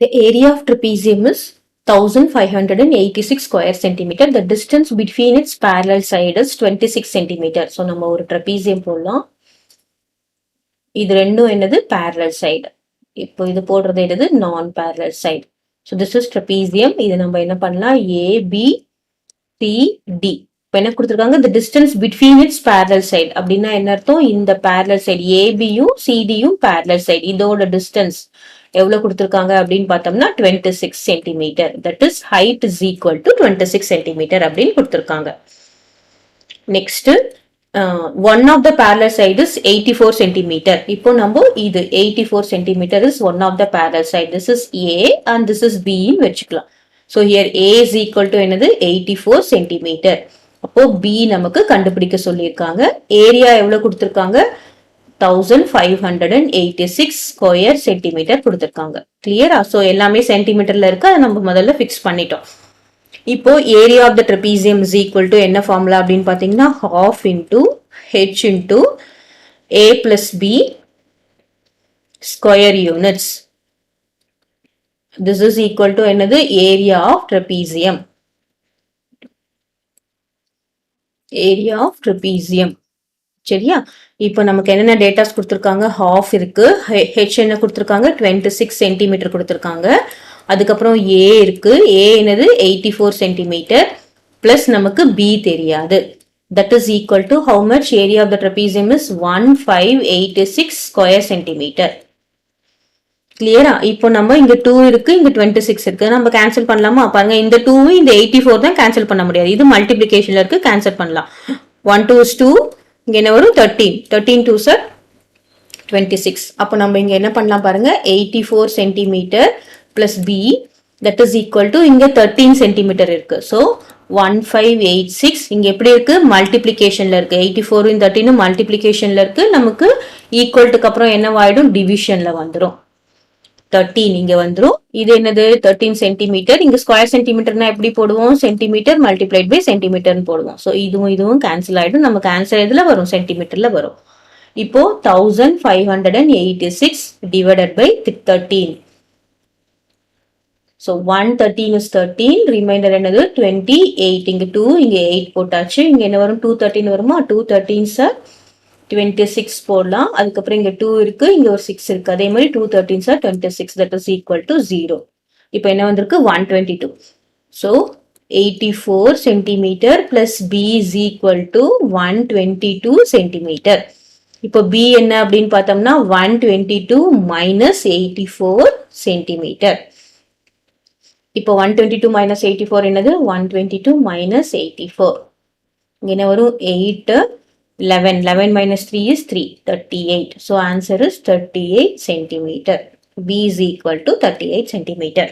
The area of trapezium is 1586 square centimeter. The distance between its parallel side is 26 centimeter. So நம்ம ஒரு trapezium போடலாம். இது ரெண்டும் என்னது parallel side. இப்போ இது போடுறது என்னது non parallel side. So this is trapezium. இது நம்ம என்ன பண்ணலாம் A B C D. இப்போ என்ன கொடுத்திருக்காங்க the distance between its parallel side அப்படின்னா என்ன அர்த்தம் இந்த parallel side AB யும் CD யும் parallel side இதோட distance எவ்வளவு கொடுத்திருக்காங்க அப்படின்னு பார்த்தோம்னா 26 centimetre. That is height is equal to 26 centimetre அப்படின்னு கொடுத்திருக்காங்க. Next one of the parallel side is 84 centimetre. இப்போ நம்ம இது 84 centimetre is one of the parallel side. This is A and this is B ன்னு வச்சுக்கலாம். So here A is equal to என்னது 84 centimetre. அப்போ B நமக்கு கண்டுபிடிக்க சொல்லியிருக்காங்க. ஏரியா எவ்வளவு கொடுத்திருக்காங்க 1586 ஸ்கொயர் சென்டிமீட்டர் கொடுத்திருக்காங்க. கிளியரா? சோ எல்லாமே சென்டிமீட்டர்ல இருக்கு. அதை நம்ம முதல்ல ஃபிக்ஸ் பண்ணிட்டோம். இப்போ area of the trapezium is equal to என்ன ஃபார்முலா அப்படின்னு பாத்தீங்கன்னா half into h into a plus b square units. This is equal to என்னது area of trapezium. Area of trapezium. சரியா? இப்போ நமக்கு என்னென்ன டேட்டாஸ் கொடுத்திருக்காங்க ஹாஃப் இருக்கு, ஹெச் என்ன கொடுத்திருக்காங்க 26 சென்டிமீட்டர் கொடுத்திருக்காங்க. அதுக்கப்புறம் ஏ இருக்கு, ஏ என்னது 84 சென்டிமீட்டர் பிளஸ் நமக்கு பி தெரியாது. That is equal to how much area of the trapezium is 1586 square centimetre. கிளியரா? இப்போ நம்ம இங்க 2 இருக்கு, இங்க 26 இருக்கு, நம்ம கேன்சல் பண்ணலாமா? பாருங்க இந்த 2 இந்த 84 தான் கேன்சல் பண்ண முடியாது. இது மல்டிப்ளிகேஷன்ல இருக்கு, கேன்சல் பண்ணலாம். 1 2 is 2, இங்க என்ன வரும் 13, 13 2 சார் 26. அப்போ நம்ம இங்க என்ன பண்ணலாம் பாருங்க 84 centimetre plus B that is equal to இங்க 13 சென்டிமீட்டர் இருக்கு. ஸோ 1586 இங்க எப்படி இருக்கு மல்டிப்ளிகேஷன்ல இருக்கு. 84 13 மல்டிப்ளிகேஷன்ல இருக்கு. நமக்கு ஈக்குவல்ட்டுக்கு அப்புறம் என்னவாயிடும் டிவிஷன்ல வந்துடும். 13 இங்க வந்துரும். இது என்னது 13 சென்டிமீட்டர். இங்க ஸ்கொயர் சென்டிமீட்டர்னா எப்படி போடுவோம் சென்டிமீட்டர் மல்டிப்ளைட் பை சென்டிமீட்டர்னு போடுவோம். ஸோ இதுவும் கேன்சல் ஆயிடும். நமக்கு ஆன்சர் எதுல வரும் சென்டிமீட்டர்ல வரும். இப்போ 1586 divided by 13. So 113 is 13, remainder என்னது 28. இங்க 2 இங்க 8 போட்டாச்சு. இங்க என்ன வரும் 213 வருமா? 213 சார் 26 போடலாம். அதுக்கப்புறம் இங்க 2 இருக்கு, இங்க ஒரு 6 இருக்கு. அதே மாதிரி 213 sir 26 that is equal to 0. இப்போ என்ன வந்திருக்கு 122. So 84 centimetre plus B is equal to 122 centimetre. இப்போ B என்ன அப்படின்னு பார்த்தோம்னா 122 மைனஸ் 84 சென்டிமீட்டர். இப்போ 122 மைனஸ் 84 என்னது 122 மைனஸ் 84. இங்க என்ன வரும் 8 11. 11 minus 3 is 3. 38. So answer is 38 centimeter. B is equal to 38 centimeter.